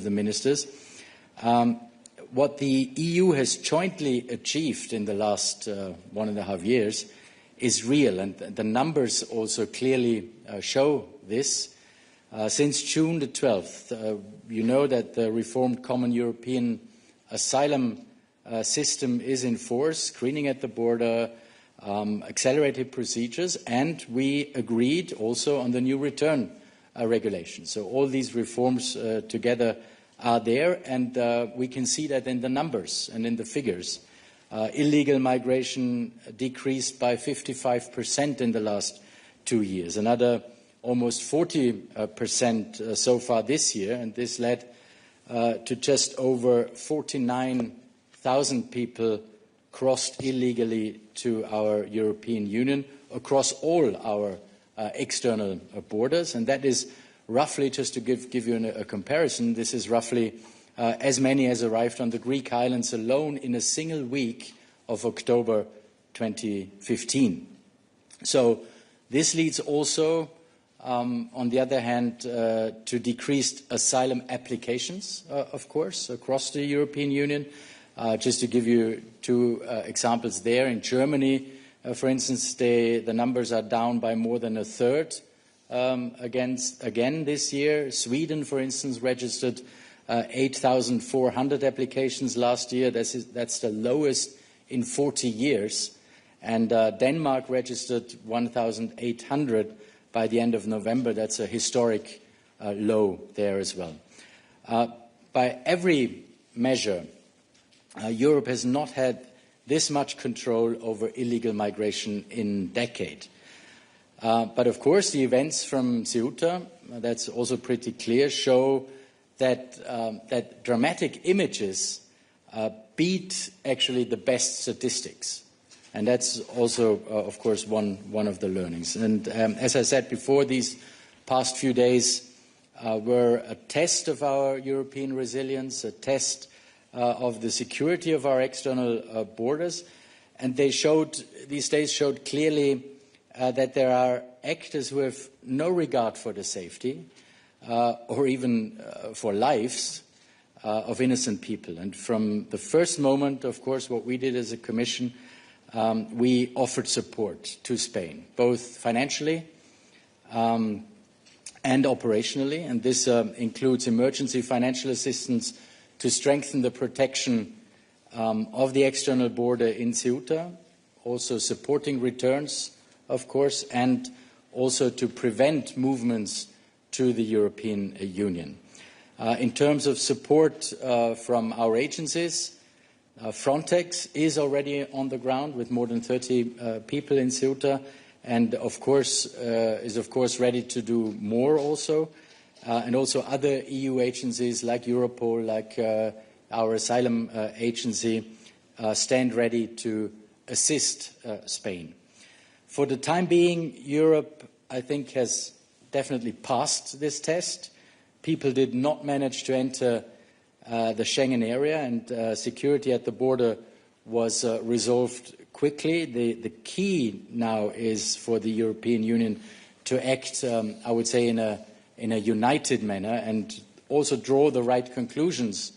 the ministers. What the EU has jointly achieved in the last 1.5 years is real, and the numbers also clearly show this. Since June the 12th, you know that the reformed common European asylum system is in force, screening at the border, accelerated procedures, and we agreed also on the new return regulation. So all these reforms together are there, and we can see that in the numbers and in the figures. Illegal migration decreased by 55% in the last 2 years, another almost 40% so far this year, and this led to just over 49,000 people crossed illegally to our European Union across all our external borders, and that is roughly, just to give you a comparison, this is roughly as many as arrived on the Greek islands alone in a single week of October 2015. So this leads also, on the other hand, to decreased asylum applications, of course, across the European Union. Just to give you two examples there, in Germany, for instance, the numbers are down by more than a third again this year. Sweden, for instance, registered 8,400 applications last year. That's the lowest in 40 years. And Denmark registered 1,800 by the end of November. That's a historic low there as well. By every measure, Europe has not had this much control over illegal migration in decades. But of course, the events from Ceuta, that's also pretty clear, show that dramatic images beat actually the best statistics. And that's also, of course, one of the learnings. And as I said before, these past few days were a test of our European resilience, a test of the security of our external borders. And these days showed clearly that there are actors who have no regard for the safety or even for lives of innocent people. And from the first moment, of course, what we did as a Commission, we offered support to Spain, both financially and operationally. And this includes emergency financial assistance to strengthen the protection of the external border in Ceuta, also supporting returns, of course, and also to prevent movements to the European Union. In terms of support from our agencies, Frontex is already on the ground with more than 30 people in Ceuta, and is of course ready to do more also. And also other EU agencies like Europol, like our asylum agency, stand ready to assist Spain. For the time being, Europe, I think, has definitely passed this test. People did not manage to enter the Schengen area, and security at the border was resolved quickly. The key now is for the European Union to act, I would say, in a united manner and also draw the right conclusions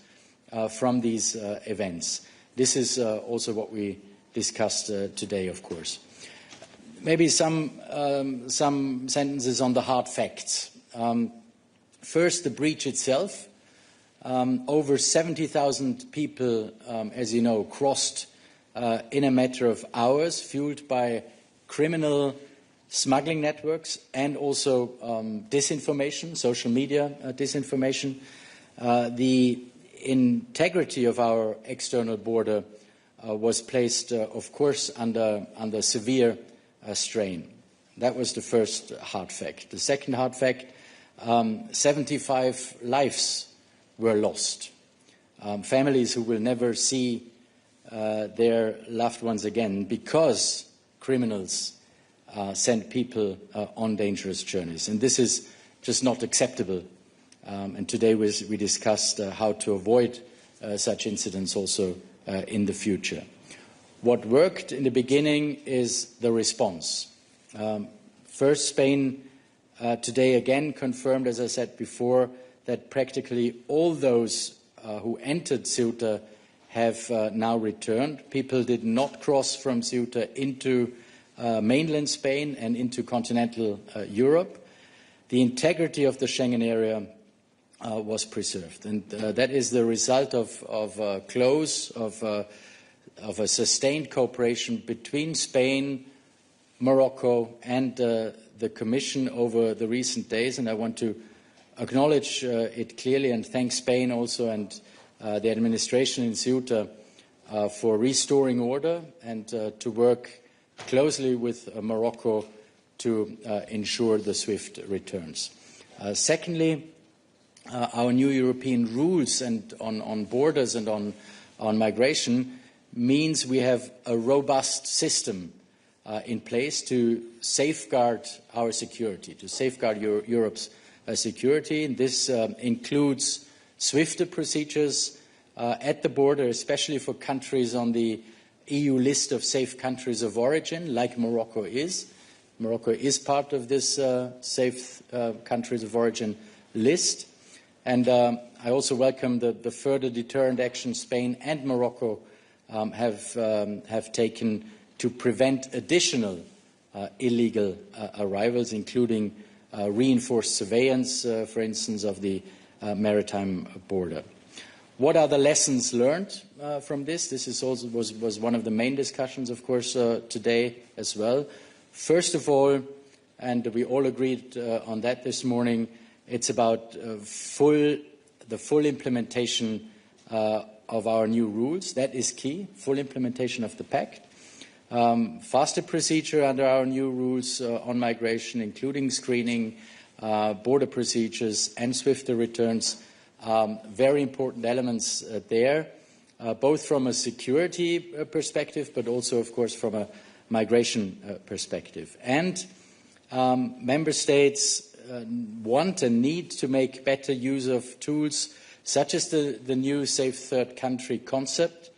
from these events. This is also what we discussed today, of course. Maybe some sentences on the hard facts. First, the breach itself. Over 70,000 people, as you know, crossed in a matter of hours, fueled by criminal smuggling networks and also disinformation, social media disinformation. The integrity of our external border was placed, of course, under severe strain. That was the first hard fact. The second hard fact, 75 lives were lost. Families who will never see their loved ones again because criminals send people on dangerous journeys. And this is just not acceptable. And today we discussed how to avoid such incidents also in the future. What worked in the beginning is the response. First, Spain today again confirmed, as I said before, that practically all those who entered Ceuta have now returned. People did not cross from Ceuta into mainland Spain and into continental Europe. The integrity of the Schengen area was preserved, and that is the result of a sustained cooperation between Spain, Morocco, and the Commission over the recent days. And I want to acknowledge it clearly and thank Spain also and the administration in Ceuta for restoring order and to work closely with Morocco to ensure the swift returns. Secondly, our new European rules and on borders and on migration means we have a robust system in place to safeguard our security, to safeguard Europe's security. And this includes swifter procedures at the border, especially for countries on the EU list of safe countries of origin, like Morocco is. Morocco is part of this safe countries of origin list. And I also welcome the further deterrent action Spain and Morocco have taken to prevent additional illegal arrivals, including reinforced surveillance, for instance, of the maritime border. What are the lessons learned from this? This is also was one of the main discussions, of course, today as well. First of all, and we all agreed on that this morning, it's about the full implementation of our new rules. That is key, full implementation of the pact. Faster procedure under our new rules on migration, including screening, border procedures and swifter returns. Very important elements there, both from a security perspective, but also, of course, from a migration perspective. And member states want and need to make better use of tools such as the new safe third country concept,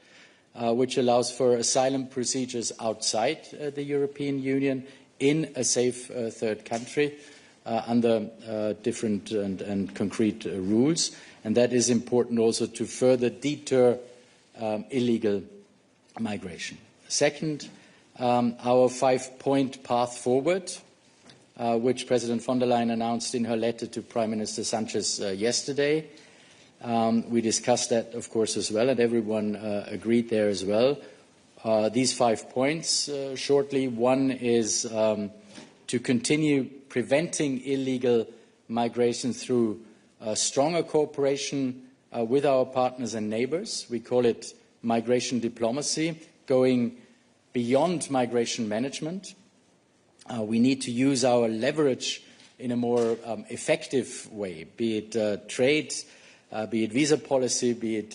which allows for asylum procedures outside the European Union in a safe third country under different and concrete rules. And that is important also to further deter illegal migration. Second, our 5-point path forward, which President von der Leyen announced in her letter to Prime Minister Sanchez yesterday. We discussed that, of course, as well, and everyone agreed there as well. These 5 points, shortly, one is to continue preventing illegal migration through stronger cooperation with our partners and neighbours. We call it migration diplomacy, going beyond migration management. We need to use our leverage in a more effective way, be it trade, be it visa policy, be it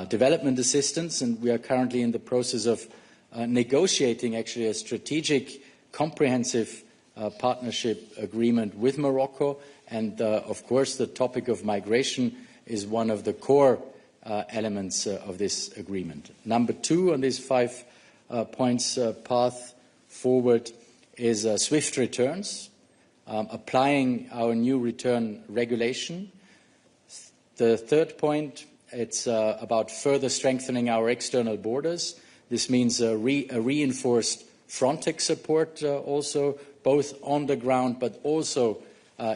development assistance. And we are currently in the process of negotiating actually a strategic, comprehensive partnership agreement with Morocco. And of course, the topic of migration is one of the core elements of this agreement. Number 2 on these 5 points path forward is swift returns, applying our new return regulation. The third point, it's about further strengthening our external borders. This means a reinforced Frontex support also, both on the ground but also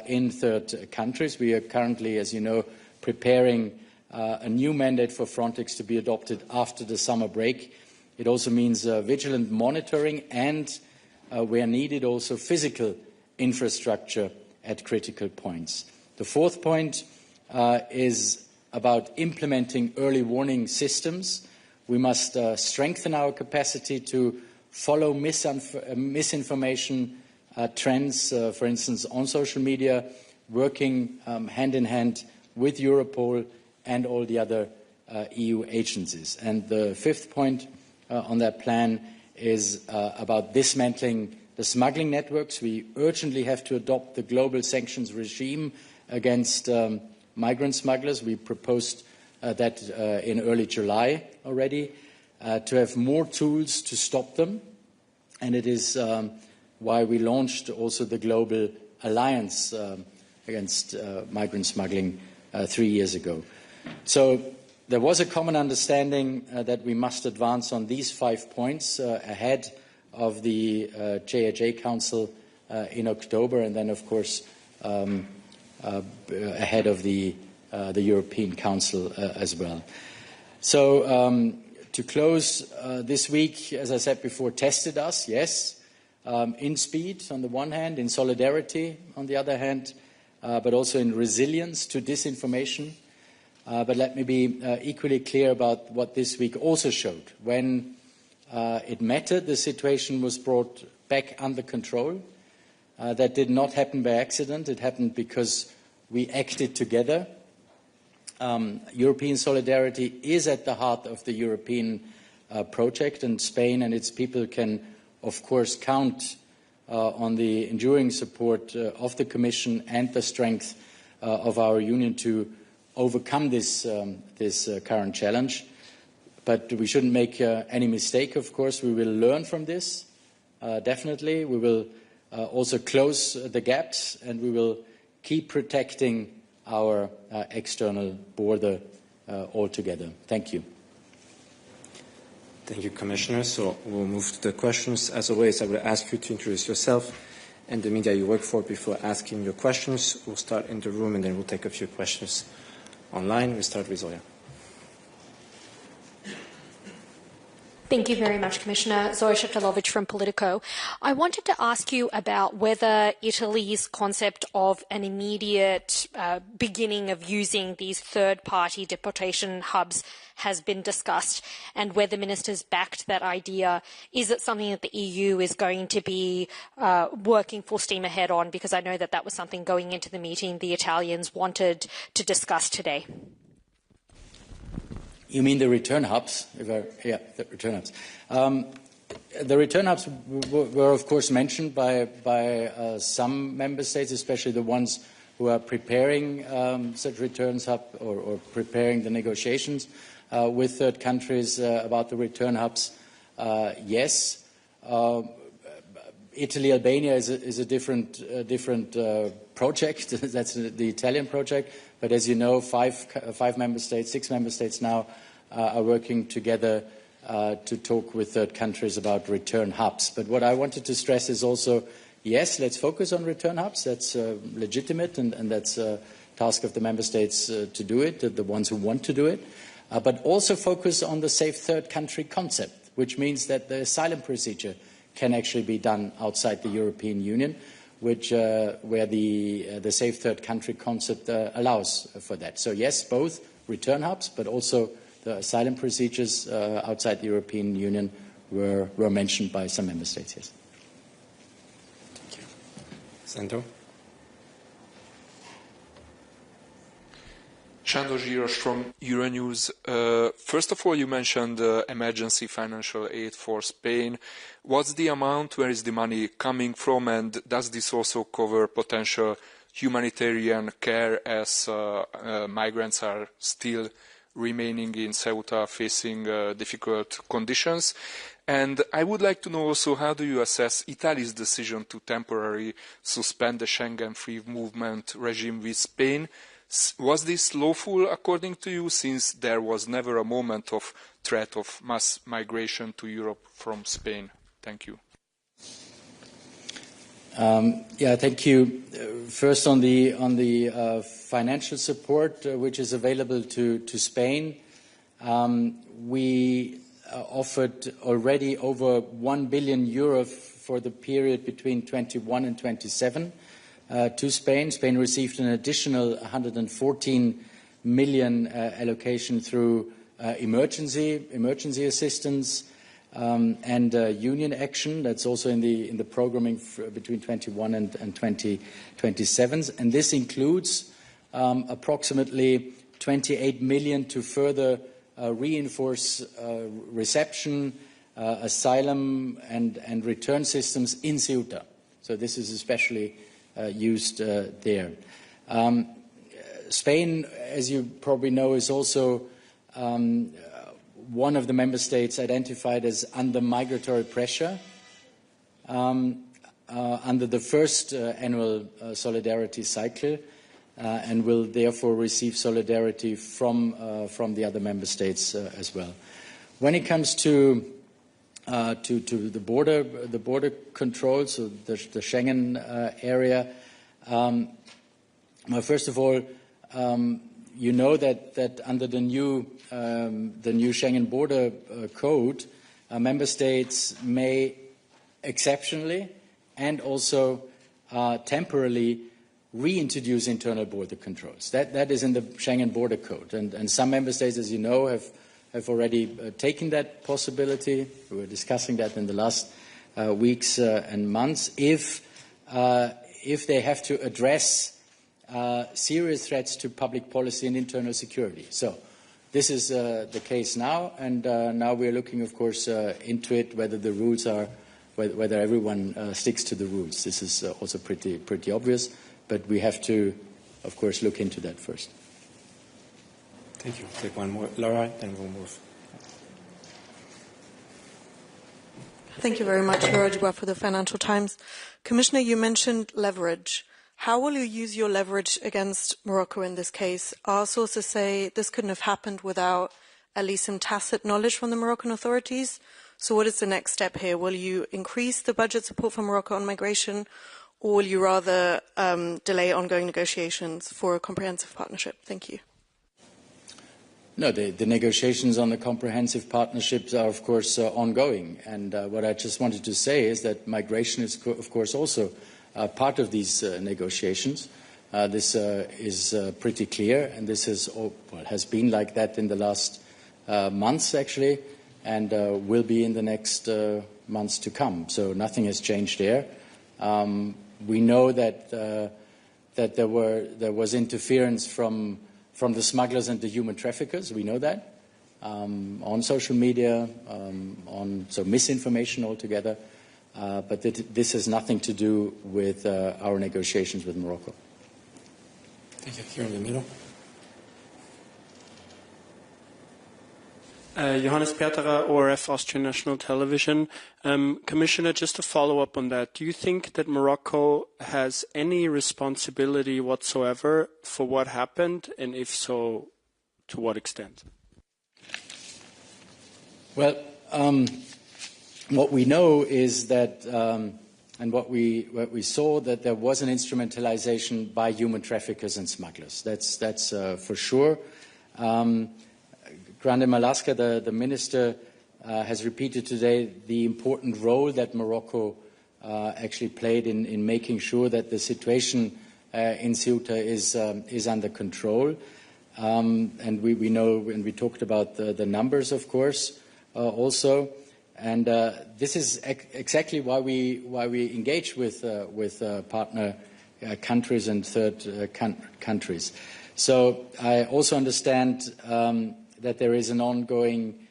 in third countries. We are currently, as you know, preparing a new mandate for Frontex to be adopted after the summer break. It also means vigilant monitoring and, where needed, also physical infrastructure at critical points. The fourth point is about implementing early warning systems. We must strengthen our capacity to follow misinformation trends, for instance, on social media, working hand in hand with Europol and all the other EU agencies. And the fifth point on that plan is about dismantling the smuggling networks. We urgently have to adopt the global sanctions regime against migrant smugglers. We proposed that in early July already, to have more tools to stop them. And it is why we launched also the Global Alliance against migrant smuggling 3 years ago. So there was a common understanding that we must advance on these 5 points ahead of the JHA Council in October, and then, of course, ahead of the European Council as well. So to close, this week, as I said before, tested us, yes, in speed on the one hand, in solidarity on the other hand, but also in resilience to disinformation. But let me be equally clear about what this week also showed. When it mattered, the situation was brought back under control. That did not happen by accident. It happened because we acted together. European solidarity is at the heart of the European project, and Spain and its people can, of course, count on the enduring support of the Commission and the strength of our Union to overcome this current challenge. But we shouldn't make any mistake, of course. We will learn from this, definitely. We will also close the gaps, and we will keep protecting our external border altogether. Thank you. Thank you, Commissioner. So we'll move to the questions. As always, I will ask you to introduce yourself and the media you work for before asking your questions. We'll start in the room, and then we'll take a few questions online. We'll start with Zoya. Thank you very much, Commissioner. Zoya Shevchelovich from Politico. I wanted to ask you about whether Italy's concept of an immediate beginning of using these third-party deportation hubs has been discussed, and whether ministers backed that idea. Is it something that the EU is going to be working full steam ahead on? Because I know that that was something going into the meeting the Italians wanted to discuss today. You mean the return hubs? Yeah, the return hubs. The return hubs were, of course, mentioned by some member states, especially the ones who are preparing such returns hub or preparing the negotiations with third countries about the return hubs. Yes. Italy, Albania is a different project. That's the Italian project. But as you know, 5 member states, 6 member states now are working together to talk with third countries about return hubs. But what I wanted to stress is also, yes, let's focus on return hubs. That's legitimate, and that's a task of the member states to do it, the ones who want to do it. But also focus on the safe third country concept, which means that the asylum procedure can actually be done outside the European Union, where the safe third country concept allows for that. So yes, both return hubs, but also the asylum procedures outside the European Union were mentioned by some member states, yes. Thank you. Sandro? Sándor Zsíros from Euronews. First of all, you mentioned emergency financial aid for Spain. What's the amount? Where is the money coming from? And does this also cover potential humanitarian care as migrants are still remaining in Ceuta facing difficult conditions? And I would like to know also, how do you assess Italy's decision to temporarily suspend the Schengen free movement regime with Spain? Was this lawful according to you, since there was never a moment of threat of mass migration to Europe from Spain? Thank you. Yeah, thank you. First, on the financial support which is available to Spain, we offered already over 1 billion euro for the period between 21 and 27 to Spain. Spain received an additional 114 million allocation through emergency assistance and union action. That's also in the programming between 21 and 2027. And this includes approximately 28 million to further reinforce reception, asylum and return systems in Ceuta. So this is especially used there. Spain, as you probably know, is also one of the member states identified as under migratory pressure under the first annual solidarity cycle. and will therefore receive solidarity from the other member states as well. When it comes to the border control, so the Schengen area, well, first of all, you know that under the new Schengen border code, member states may exceptionally and also temporarily reintroduce internal border controls. That is in the Schengen border code, and some member states, as you know, have already taken that possibility. We were discussing that in the last weeks and months. If they have to address serious threats to public policy and internal security. So this is the case now, and now we are looking, of course, into it, whether the rules are, whether everyone sticks to the rules. This is also pretty obvious, but we have to, of course, look into that first. Thank you. Take one more, Laura, then we'll move. Thank you very much, Laura Dubois for the Financial Times. Commissioner, you mentioned leverage. How will you use your leverage against Morocco in this case? Our sources say this couldn't have happened without at least some tacit knowledge from the Moroccan authorities. So what is the next step here? Will you increase the budget support for Morocco on migration, or will you rather delay ongoing negotiations for a comprehensive partnership? Thank you. No, the negotiations on the comprehensive partnerships are, of course, ongoing. And what I just wanted to say is that migration is, of course, also part of these negotiations. This is pretty clear, and this has been like that in the last months, actually, and will be in the next months to come. So nothing has changed there. We know that there was interference from the smugglers and the human traffickers. We know that on social media, so misinformation altogether. But this has nothing to do with our negotiations with Morocco. Thank you. Here in the middle. Johannes Perterer, ORF, Austrian National Television. Commissioner, just to follow up on that, do you think that Morocco has any responsibility whatsoever for what happened, and if so, to what extent? Well, what we know is that, and what we saw, that there was an instrumentalization by human traffickers and smugglers. That's for sure. Grande Malaska, the minister, has repeated today the important role that Morocco actually played in making sure that the situation in Ceuta is under control. And we know, and we talked about the numbers, of course, also. And this is exactly why we engage with partner countries and third countries. So I also understand that there is an ongoing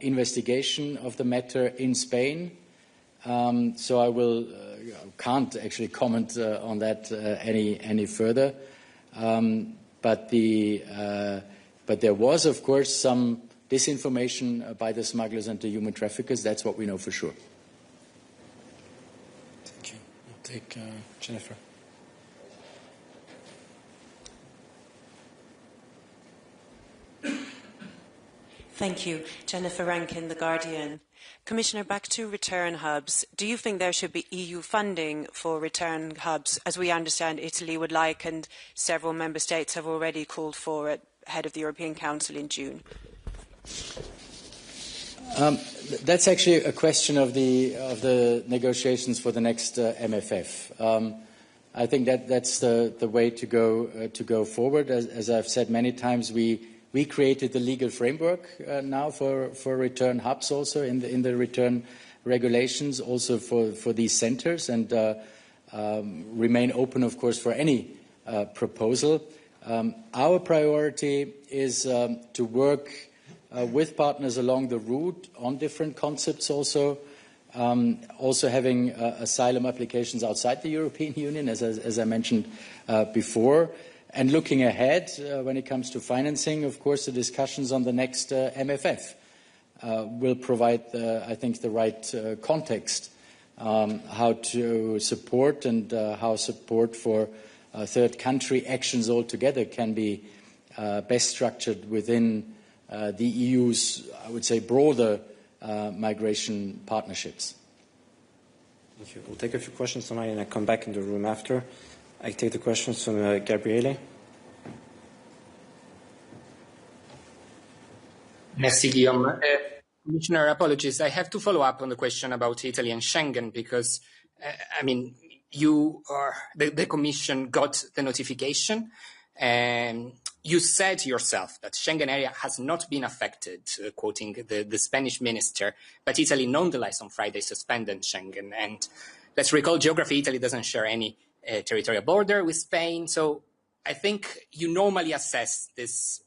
investigation of the matter in Spain. So I can't actually comment on that any further. But there was, of course, some disinformation by the smugglers and the human traffickers. That's what we know for sure. Thank you. I'll take Jennifer. Thank you. Jennifer Rankin, The Guardian. Commissioner, back to return hubs. Do you think there should be EU funding for return hubs, as we understand Italy would like, and several member states have already called for it ahead of the European Council in June? That's actually a question of the negotiations for the next MFF. I think that's the way to go forward. As I've said many times, we created the legal framework now for return hubs, also in the return regulations, also for these centres, and remain open, of course, for any proposal. Our priority is to work with partners along the route on different concepts, also having asylum applications outside the European Union, as I mentioned before. And looking ahead, when it comes to financing, of course, the discussions on the next MFF will provide, I think, the right context how to support and how support for third country actions altogether can be best structured within the EU's, I would say, broader migration partnerships. Thank you. We'll take a few questions tonight and I'll come back in the room after. I take the questions from Gabriele. Merci, Guillaume. Commissioner, apologies. I have to follow up on the question about Italy and Schengen because, the Commission got the notification and you said yourself that Schengen area has not been affected, quoting the Spanish minister, but Italy nonetheless on Friday suspended Schengen. And let's recall geography, Italy doesn't share any territorial border with Spain. So I think you normally assess these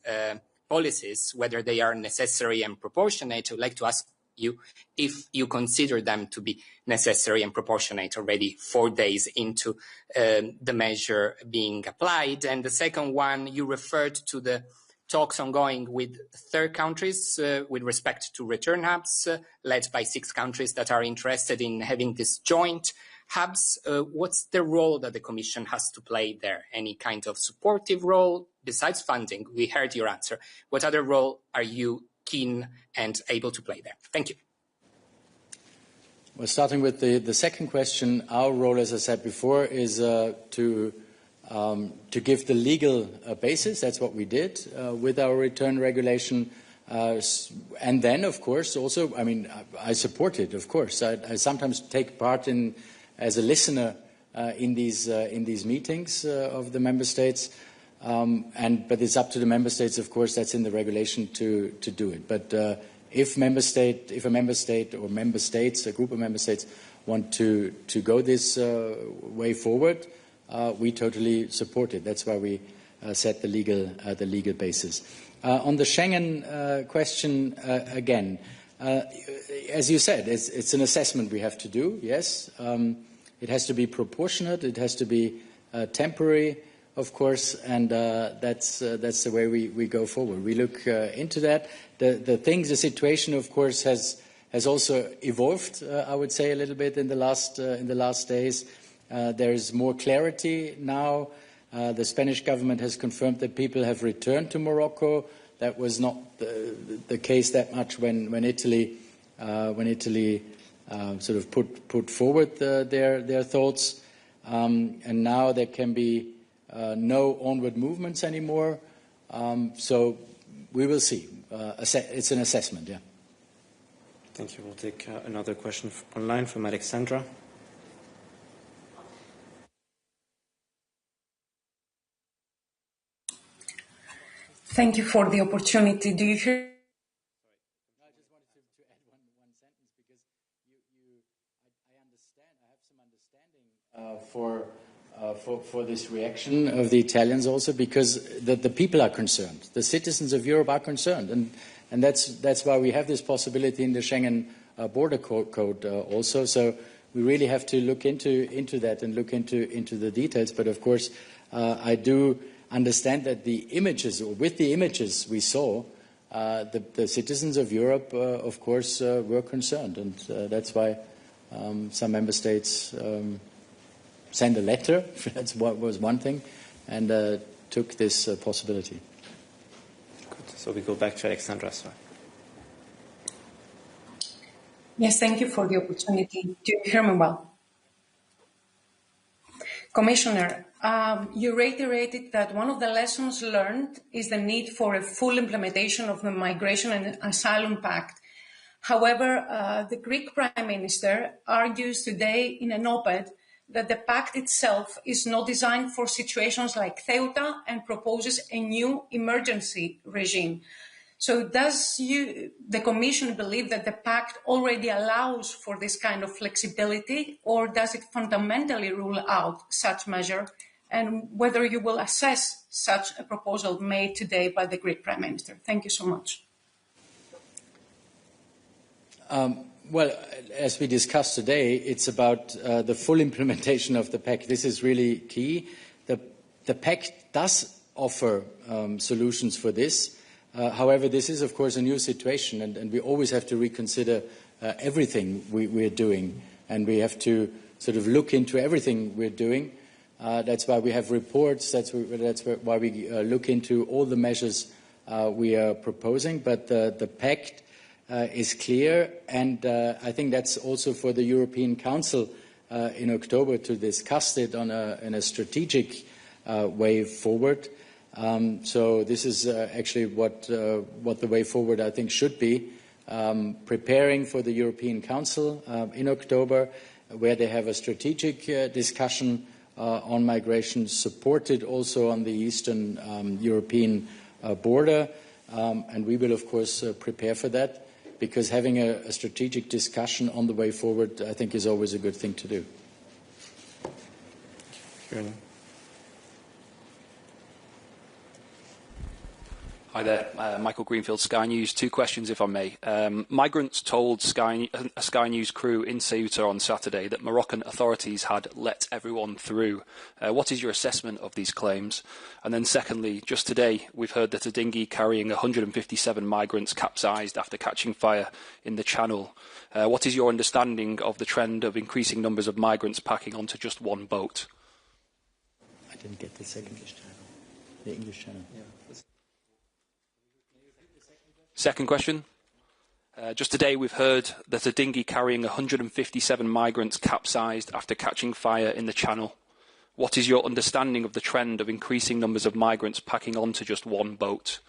policies, whether they are necessary and proportionate. I would like to ask you if you consider them to be necessary and proportionate already 4 days into the measure being applied. And the second one, you referred to the talks ongoing with third countries with respect to return hubs, led by 6 countries that are interested in having this joint hubs. What's the role that the Commission has to play there? Any kind of supportive role besides funding? We heard your answer. What other role are you keen and able to play there? Thank you. Well, starting with the second question, our role, as I said before, is to give the legal basis. That's what we did with our return regulation. And then, of course, also, I support it, of course. I sometimes take part as a listener in these meetings of the member states. But it's up to the member states, of course, that's in the regulation to do it. But if a member state or member states, a group of member states, want to go this way forward, we totally support it. That's why we set the legal basis. On the Schengen question, again, as you said, it's an assessment we have to do. Yes, it has to be proportionate. It has to be temporary, of course, and that's the way we go forward. We look into that. The situation, of course, has also evolved. I would say a little bit in the last days. There is more clarity now. The Spanish government has confirmed that people have returned to Morocco. That was not the case that much when Italy sort of put forward their thoughts. And now there can be no onward movements anymore. So we will see. It's an assessment, yeah. Thank you. We'll take another question online from Alexandra. Thank you for the opportunity. Do you hear? I just wanted to add one sentence because I understand. I have some understanding for this reaction of the Italians also, because the people are concerned. The citizens of Europe are concerned, and that's why we have this possibility in the Schengen border code also. So we really have to look into that and look into the details. But of course, I do understand that with the images we saw, the citizens of Europe, of course, were concerned, and that's why some member states sent a letter. That's what was one thing, and took this possibility. Good. So we go back to Alexandra. Sorry. Yes, thank you for the opportunity. Do you hear me well? Commissioner, you reiterated that one of the lessons learned is the need for a full implementation of the Migration and Asylum Pact. However, the Greek Prime Minister argues today in an op-ed that the pact itself is not designed for situations like Ceuta and proposes a new emergency regime. So does the Commission believe that the pact already allows for this kind of flexibility, or does it fundamentally rule out such measure, and whether you will assess such a proposal made today by the Greek Prime Minister? Thank you so much. Well, as we discussed today, it's about the full implementation of the pact. This is really key. The pact does offer solutions for this. However, this is, of course, a new situation, and we always have to reconsider everything we're doing, and we have to sort of look into everything we're doing. That's why we have reports. That's why we look into all the measures we are proposing. But the pact is clear, and I think that's also for the European Council in October to discuss it in a strategic way forward. So this is actually what the way forward, I think, should be. Preparing for the European Council in October, where they have a strategic discussion on migration, supported also on the Eastern European border. And we will, of course, prepare for that, because having a strategic discussion on the way forward, I think, is always a good thing to do. Hi there, Michael Greenfield, Sky News. 2 questions, if I may. Migrants told a Sky News crew in Ceuta on Saturday that Moroccan authorities had let everyone through. What is your assessment of these claims? And then secondly, just today, we've heard that a dinghy carrying 157 migrants capsized after catching fire in the Channel. What is your understanding of the trend of increasing numbers of migrants packing onto just one boat? I didn't get the second channel. The English channel. Yeah. Second question. Just today we've heard that a dinghy carrying 157 migrants capsized after catching fire in the Channel. What is your understanding of the trend of increasing numbers of migrants packing onto just one boat?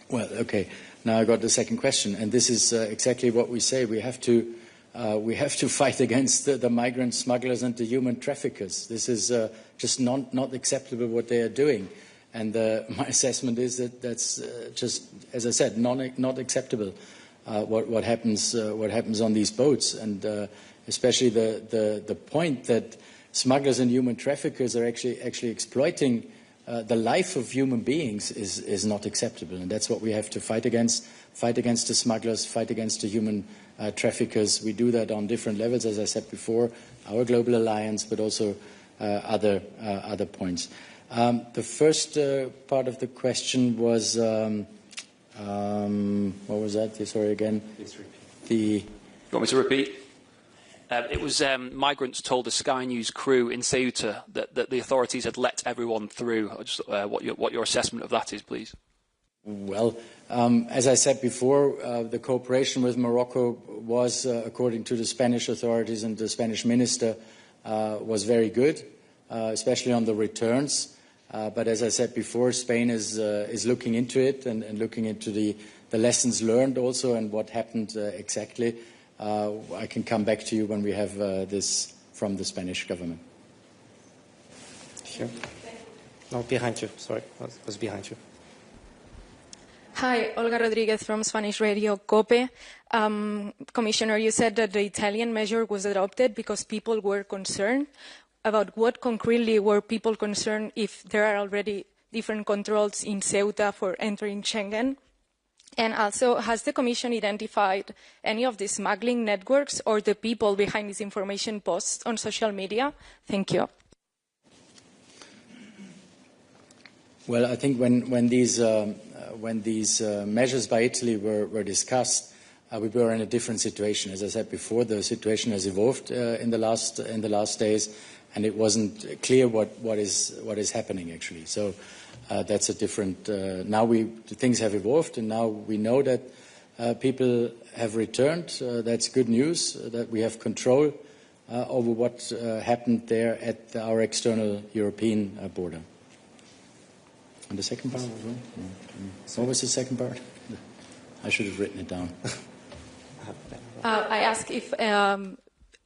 Well, okay. Now I got the second question, and this is exactly what we say. We have to fight against the migrant smugglers and the human traffickers. This is just not acceptable what they are doing. And my assessment is that that's just, as I said, not acceptable. What happens on these boats, and especially the point that smugglers and human traffickers are actually exploiting the life of human beings is not acceptable, and that's what we have to fight against. Fight against the smugglers, fight against the human traffickers. We do that on different levels, as I said before, our global alliance, but also other points. The first part of the question was, what was that? Sorry, again. Please repeat. You want me to repeat? It was migrants told a Sky News crew in Ceuta that the authorities had let everyone through. Just, what your assessment of that is, please. Well, as I said before, the cooperation with Morocco was, according to the Spanish authorities and the Spanish minister, was very good, especially on the returns. But as I said before, Spain is looking into it and looking into the lessons learned also and what happened exactly. I can come back to you when we have this from the Spanish government. Sure. No, behind you. Sorry, was behind you. Hi, Olga Rodriguez from Spanish radio COPE. Commissioner, you said that the Italian measure was adopted because people were concerned. About what concretely were people concerned if there are already different controls in Ceuta for entering Schengen? And also, has the Commission identified any of the smuggling networks or the people behind these information posts on social media? Thank you. Well, I think when these measures by Italy were discussed, we were in a different situation. As I said before, the situation has evolved in the last days, and it wasn't clear what is happening actually. So that's a different. Now things have evolved, and now we know that people have returned. That's good news. That we have control over what happened there at our external European border. And the second part? What was the second part? I should have written it down. I asked if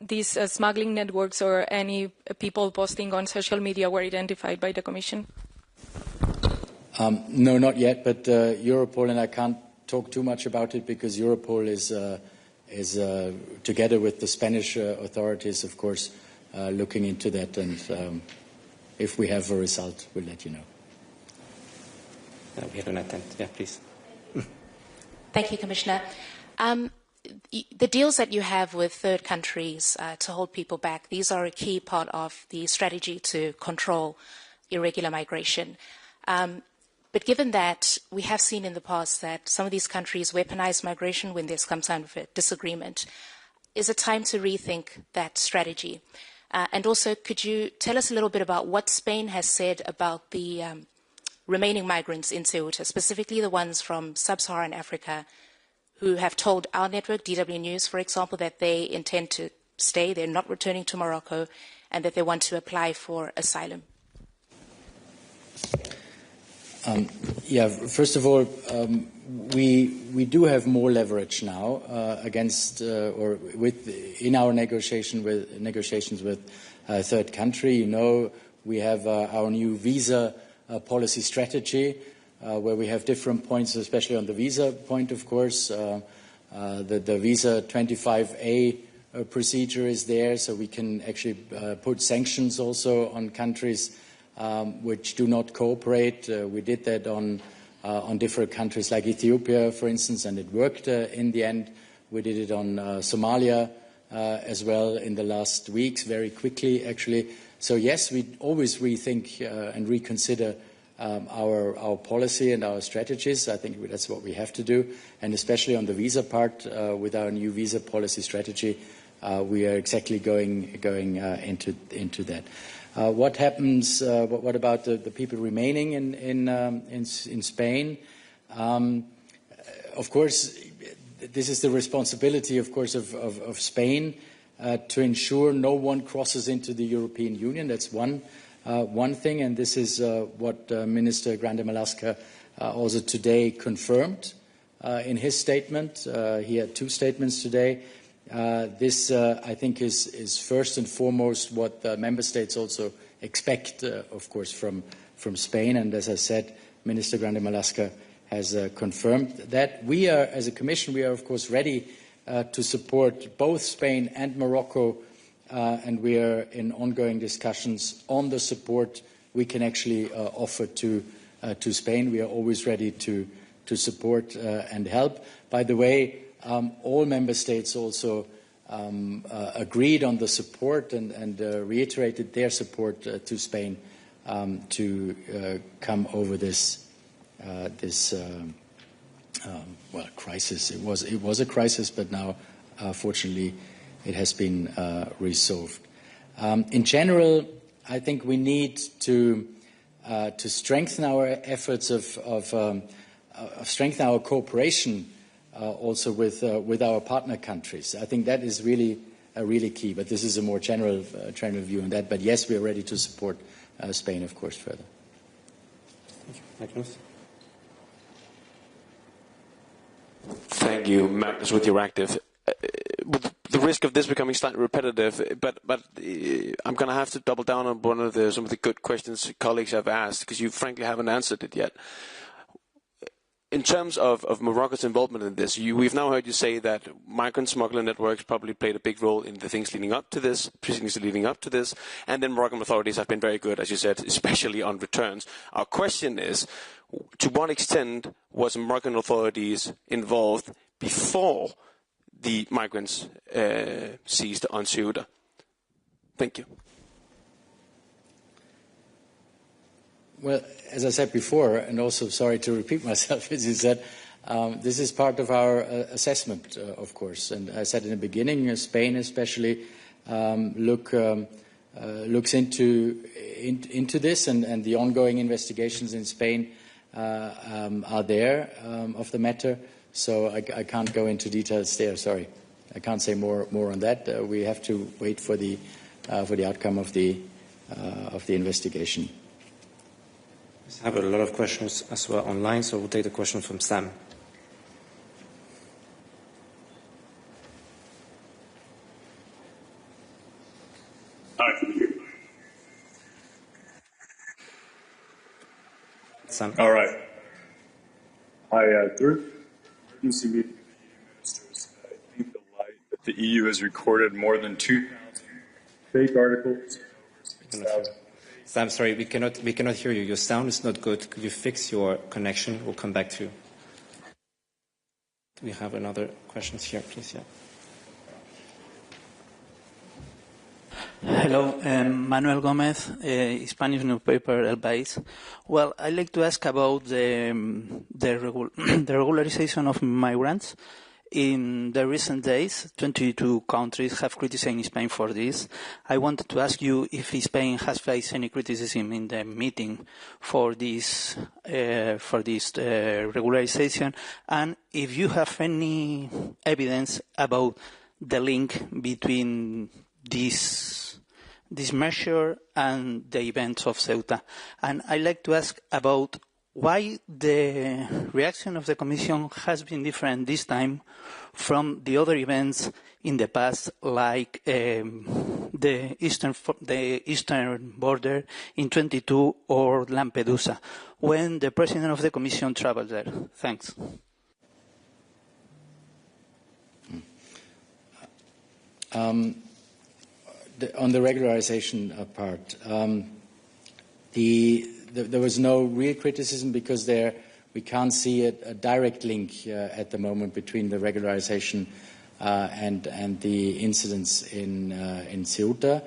these smuggling networks or any people posting on social media were identified by the Commission. No, not yet, but Europol, and I can't talk too much about it because Europol is together with the Spanish authorities, of course, looking into that, and if we have a result, we'll let you know. We had an attempt. Yeah, please. Thank you, Commissioner. The deals that you have with third countries to hold people back, these are a key part of the strategy to control irregular migration. But given that we have seen in the past that some of these countries weaponize migration when there's some kind of a disagreement, is it time to rethink that strategy? And also, could you tell us a little bit about what Spain has said about the remaining migrants in Ceuta, specifically the ones from sub-Saharan Africa, who have told our network, DW News, for example, that they intend to stay, they're not returning to Morocco, and that they want to apply for asylum? First of all, we do have more leverage now against or in our negotiations with third country. You know, we have our new visa policy strategy where we have different points, especially on the visa point, of course. The visa 25A procedure is there, so we can actually put sanctions also on countries which do not cooperate. We did that on different countries like Ethiopia, for instance, and it worked in the end. We did it on Somalia as well in the last weeks, very quickly, actually. So yes, we always rethink and reconsider our policy and our strategies. I think that's what we have to do, and especially on the visa part, with our new visa policy strategy, we are exactly going into that. What happens? What about the people remaining in Spain? Of course, this is the responsibility, of course, of Spain to ensure no one crosses into the European Union. That's one thing, and this is what Minister Grande Marlaska also today confirmed in his statement. He had two statements today. This, I think, is first and foremost what the member states also expect, of course, from Spain. And as I said, Minister Grande Marlaska has confirmed that. We are, as a Commission, we are, of course, ready to support both Spain and Morocco, and we are in ongoing discussions on the support we can actually offer to Spain. We are always ready to support and help. By the way, all member states also agreed on the support and reiterated their support to Spain to come over this crisis. It was a crisis, but now, fortunately, it has been resolved. In general, I think we need to strengthen our efforts of strengthen our cooperation also with our partner countries. I think that is really key. But this is a more general view on that. But yes, we are ready to support Spain, of course, further. Thank you, Magnus. Thank you, Magnus, with Euractiv. With the risk of this becoming slightly repetitive, but I'm going to have to double down on some of the good questions colleagues have asked, because you frankly haven't answered it yet. In terms of Morocco's involvement in this, we've now heard you say that migrant smuggler networks probably played a big role in the things leading up to this, proceedings leading up to this, and then Moroccan authorities have been very good, as you said, especially on returns. Our question is, to what extent was Moroccan authorities involved before the migrants seized on Ceuta? Thank you. Well, as I said before, and also sorry to repeat myself, as you said, this is part of our assessment, of course. And I said in the beginning, Spain especially looks into this, and the ongoing investigations in Spain are there of the matter. So I can't go into details there. Sorry, I can't say more on that. We have to wait for the outcome of the investigation. I have a lot of questions as well online, so we'll take the question from Sam. Hi. Sam. All right. Through emergency meeting with EU ministers, I think the light that the EU has recorded more than 2,000 fake articles. Sam, sorry, we cannot hear you. Your sound is not good. Could you fix your connection? We'll come back to you. We have another question here, please. Yeah. Hello, Manuel Gomez, Spanish newspaper El País. Well, I'd like to ask about the regularization of migrants. in the recent days, 22 countries have criticized Spain for this. I wanted to ask you if Spain has faced any criticism in the meeting for this regularization, and if you have any evidence about the link between this measure and the events of Ceuta. And I'd like to ask about why the reaction of the Commission has been different this time from the other events in the past, like the eastern border in 22 or Lampedusa, when the President of the Commission traveled there. Thanks. On the regularization part, there was no real criticism because we can't see a direct link at the moment between the regularization and the incidents in Ceuta.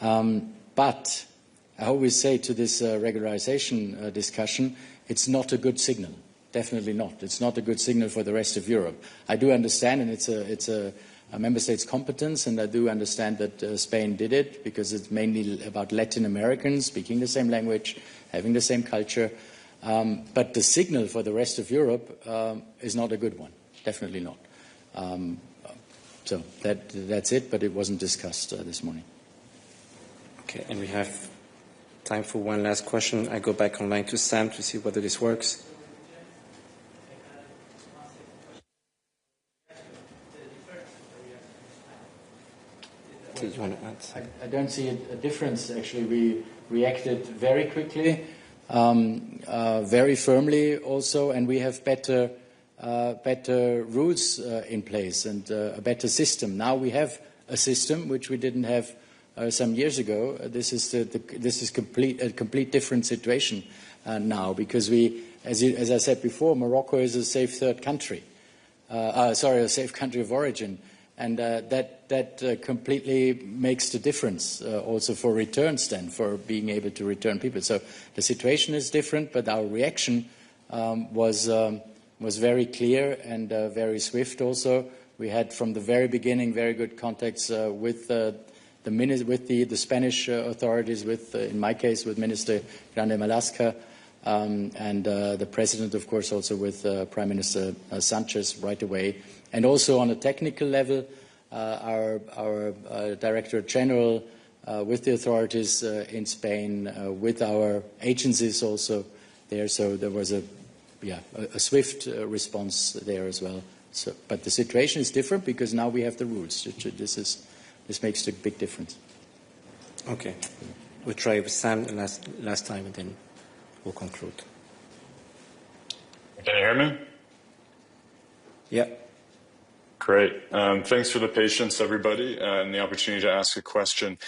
But I always say to this regularization discussion, it's not a good signal. Definitely not. It's not a good signal for the rest of Europe. I do understand, and it's a member state's competence, and I do understand that Spain did it because it's mainly about Latin Americans speaking the same language, having the same culture. But the signal for the rest of Europe is not a good one. Definitely not. So that's it, but it wasn't discussed this morning. Okay, and we have time for one last question. I go back online to Sam to see whether this works. Do you want to add? I don't see a difference, actually. We reacted very quickly, very firmly also, and we have better rules in place and a better system. Now we have a system which we didn't have some years ago. This is a complete different situation now, because as I said before, Morocco is a safe third country. A safe country of origin. And that completely makes the difference also for returns then, for being able to return people. So the situation is different, but our reaction was very clear and very swift also. We had from the very beginning very good contacts with the Spanish authorities, in my case with Minister Grande Malasca, and the President, of course, also with Prime Minister Sanchez right away. And also on a technical level, our Director General with the authorities in Spain, with our agencies also there. So there was a swift response there as well. So, but the situation is different because now we have the rules. This makes a big difference. Okay. We'll try with Sam last time, and then we'll conclude. Can you hear me? Yeah. Great. Thanks for the patience, everybody, and the opportunity to ask a question.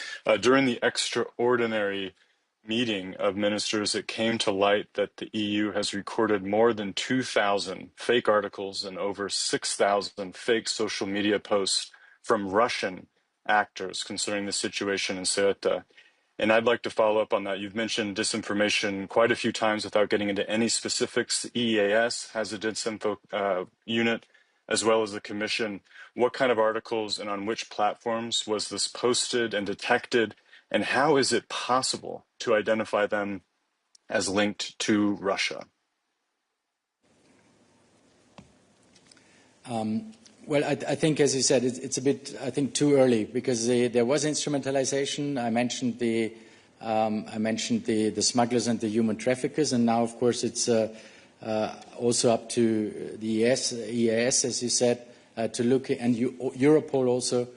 During the extraordinary meeting of ministers, it came to light that the EU has recorded more than 2,000 fake articles and over 6,000 fake social media posts from Russian actors concerning the situation in Ceuta. And I'd like to follow up on that. You've mentioned disinformation quite a few times without getting into any specifics. The EEAS has a disinfo unit, as well as the Commission. What kind of articles and on which platforms was this posted and detected, and how is it possible to identify them as linked to Russia? Well, I think, as you said, it's a bit, I think, too early, because there was instrumentalization. I mentioned the smugglers and the human traffickers, and now, of course, it's also up to the EAS, as you said, to look, and Europol also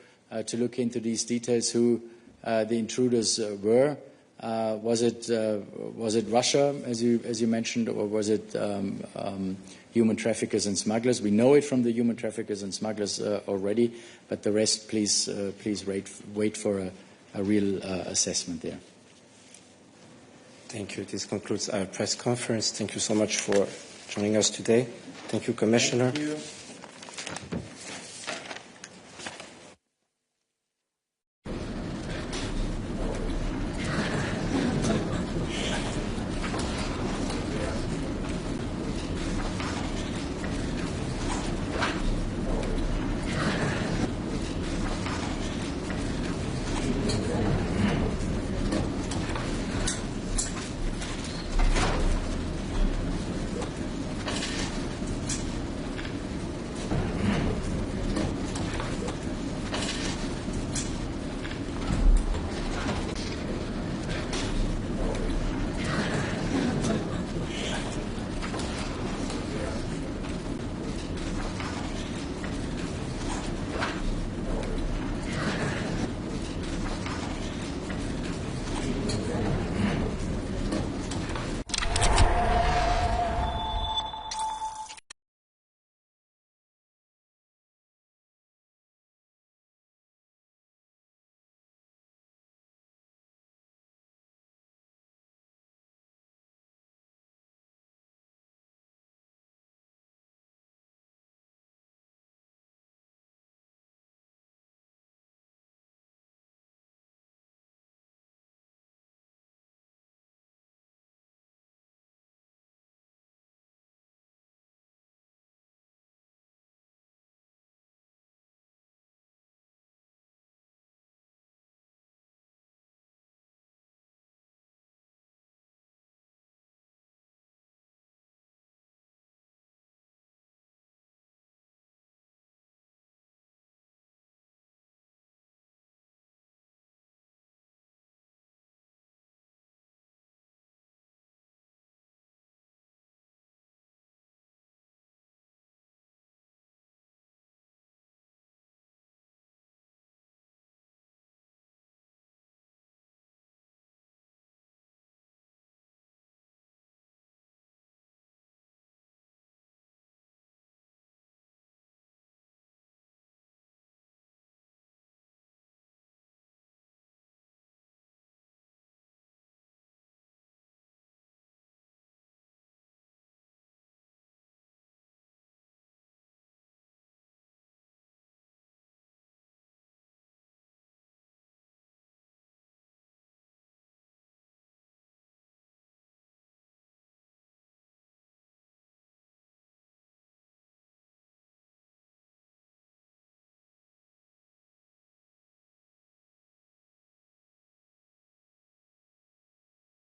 to look into these details, who the intruders were. Was it Russia, as you mentioned, or was it human traffickers and smugglers? We know it from the human traffickers and smugglers already, but the rest, please wait for a real assessment there. Thank you. This concludes our press conference. Thank you so much for joining us today. Thank you, Commissioner. Thank you.